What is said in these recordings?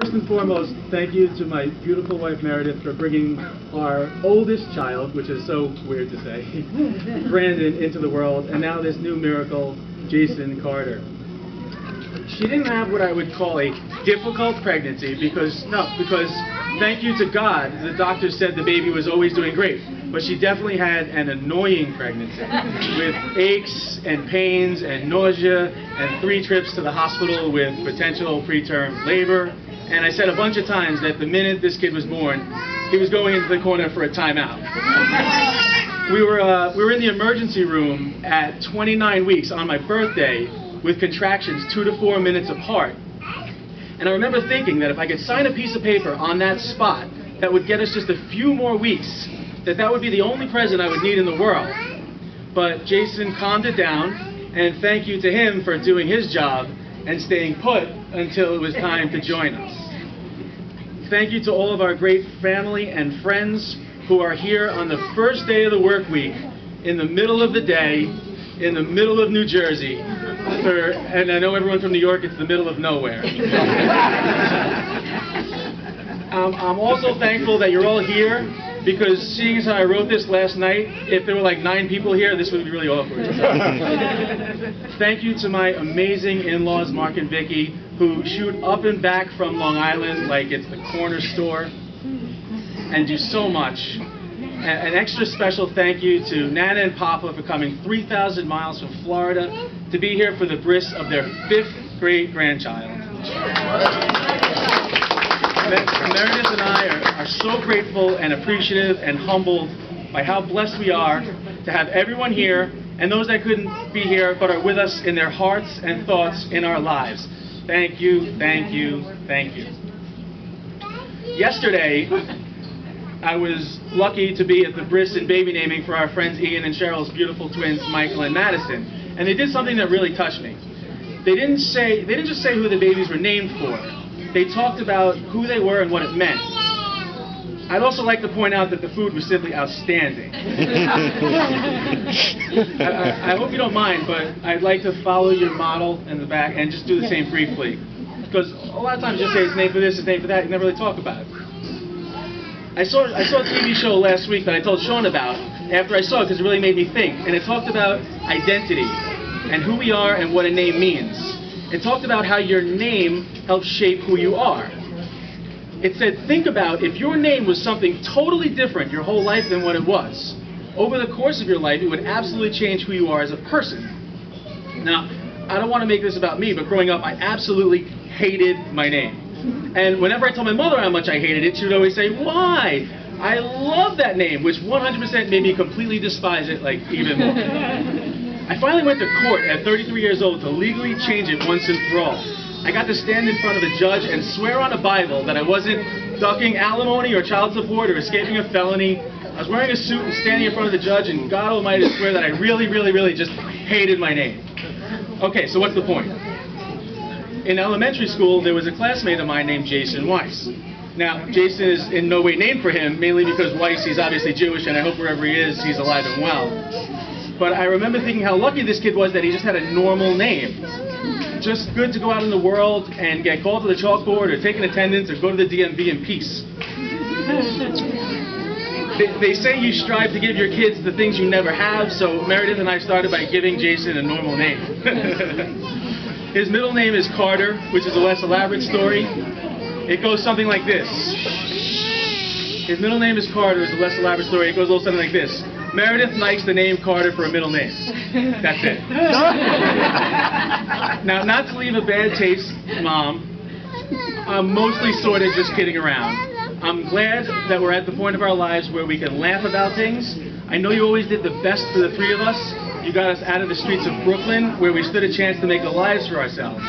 First and foremost, thank you to my beautiful wife Meredith for bringing our oldest child, which is so weird to say, Brandon, into the world, and now this new miracle, Jason Carter. She didn't have what I would call a difficult pregnancy because thank you to God, the doctor said the baby was always doing great. But she definitely had an annoying pregnancy with aches and pains and nausea and 3 trips to the hospital with potential preterm labor. And I said a bunch of times that the minute this kid was born, he was going into the corner for a timeout. We were in the emergency room at 29 weeks on my birthday with contractions 2 to 4 minutes apart. And I remember thinking that if I could sign a piece of paper on that spot that would get us just a few more weeks, that would be the only present I would need in the world. But Jason calmed it down, and thank you to him for doing his job and staying put until it was time to join us. Thank you to all of our great family and friends who are here on the first day of the work week, in the middle of the day, in the middle of New Jersey, and I know everyone from New York, it's the middle of nowhere. I'm also thankful that you're all here, because seeing as how I wrote this last night, if there were like 9 people here, this would be really awkward. Thank you to my amazing in-laws, Mark and Vicky, who shoot up and back from Long Island like it's the corner store, and do so much. An extra special thank you to Nana and Papa for coming 3,000 miles from Florida to be here for the bris of their 5th great-grandchild. Meredith and I are so grateful and appreciative and humbled by how blessed we are to have everyone here and those that couldn't be here but are with us in their hearts and thoughts in our lives. Thank you, thank you, thank you. Yesterday, I was lucky to be at the bris and baby naming for our friends Ian and Cheryl's beautiful twins, Michael and Madison, and they did something that really touched me. They didn't just say who the babies were named for. They talked about who they were and what it meant. I'd also like to point out that the food was simply outstanding. I hope you don't mind, but I'd like to follow your model in the back and just do the same briefly. Because a lot of times you say it's named for this, it's named for that, you never really talk about it. I saw a TV show last week that I told Sean about after I saw it because it really made me think. And it talked about identity and who we are and what a name means. It talked about how your name helps shape who you are. It said, think about if your name was something totally different your whole life than what it was. Over the course of your life, it would absolutely change who you are as a person. Now, I don't want to make this about me, but growing up, I absolutely hated my name. And whenever I told my mother how much I hated it, she would always say, why? I love that name, which 100% made me completely despise it, like, even more. I finally went to court at 33 years old to legally change it once and for all. I got to stand in front of a judge and swear on a Bible that I wasn't ducking alimony or child support or escaping a felony. I was wearing a suit and standing in front of the judge, and God Almighty to swear that I really, really, really just hated my name. Okay, so what's the point? In elementary school, there was a classmate of mine named Jason Weiss. Now, Jason is in no way named for him, mainly because Weiss, he's obviously Jewish, and I hope wherever he is, he's alive and well. But I remember thinking how lucky this kid was that he just had a normal name. Just good to go out in the world and get called to the chalkboard or take an attendance or go to the DMV in peace. They say you strive to give your kids the things you never have, so Meredith and I started by giving Jason a normal name. His middle name is Carter, which is a less elaborate story. It goes something like this. His middle name is Carter, is a less elaborate story. It goes a little something like this. Meredith likes the name Carter for a middle name. That's it. Now, not to leave a bad taste, Mom, I'm mostly sort of just kidding around. I'm glad that we're at the point of our lives where we can laugh about things. I know you always did the best for the 3 of us. You got us out of the streets of Brooklyn, where we stood a chance to make a lives for ourselves.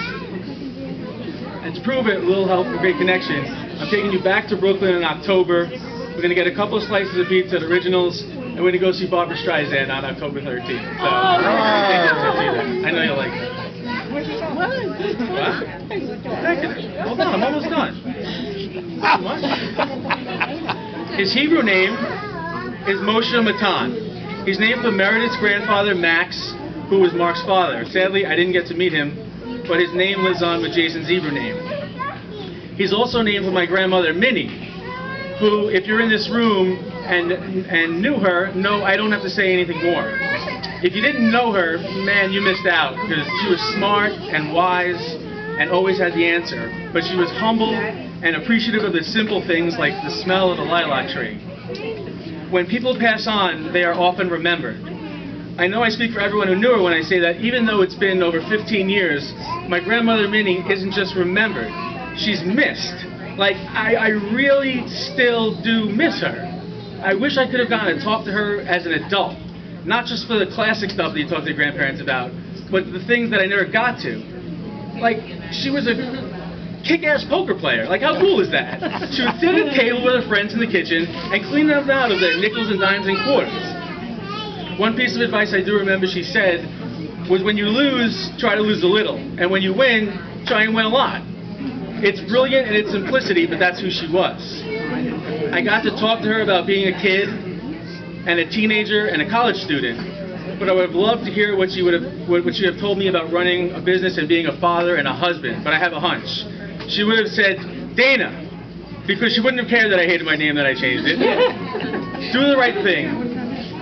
And to prove it, a little help for Great Connection, I'm taking you back to Brooklyn in October. We're going to get a couple of slices of pizza at Originals, and we're going to go see Barbra Streisand on October 13th. So, I know you'll like that. What? Hold on, I'm almost done. What? His Hebrew name is Moshe Matan. He's named for Meredith's grandfather, Max, who was Mark's father. Sadly, I didn't get to meet him, but his name lives on with Jason's Hebrew name. He's also named for my grandmother, Minnie, who, if you're in this room and knew her, no, I don't have to say anything more. If you didn't know her, man, you missed out, because she was smart and wise and always had the answer. But she was humble and appreciative of the simple things like the smell of the lilac tree. When people pass on, they are often remembered. I know I speak for everyone who knew her when I say that even though it's been over 15 years, my grandmother Minnie isn't just remembered, she's missed. Like, I really still do miss her. I wish I could have gone and talked to her as an adult. Not just for the classic stuff that you talk to your grandparents about, but the things that I never got to. Like, she was a kick-ass poker player. Like, how cool is that? She would sit at a table with her friends in the kitchen and clean them out of their nickels and dimes and quarters. One piece of advice I do remember she said was, when you lose, try to lose a little. And when you win, try and win a lot. It's brilliant in its simplicity, but that's who she was. I got to talk to her about being a kid and a teenager and a college student, but I would have loved to hear what she would have told me about running a business and being a father and a husband, but I have a hunch. She would have said, Dana, because she wouldn't have cared that I hated my name, that I changed it. Do the right thing.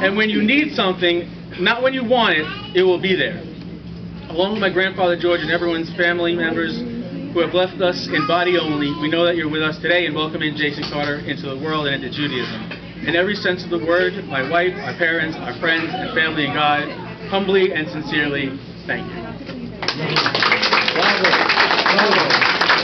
And when you need something, not when you want it, it will be there. Along with my grandfather George and everyone's family members who have left us in body only, we know that you're with us today in welcoming Jason Carter into the world and into Judaism. In every sense of the word, my wife, our parents, our friends, and family in God, humbly and sincerely, thank you. Bravo. Bravo.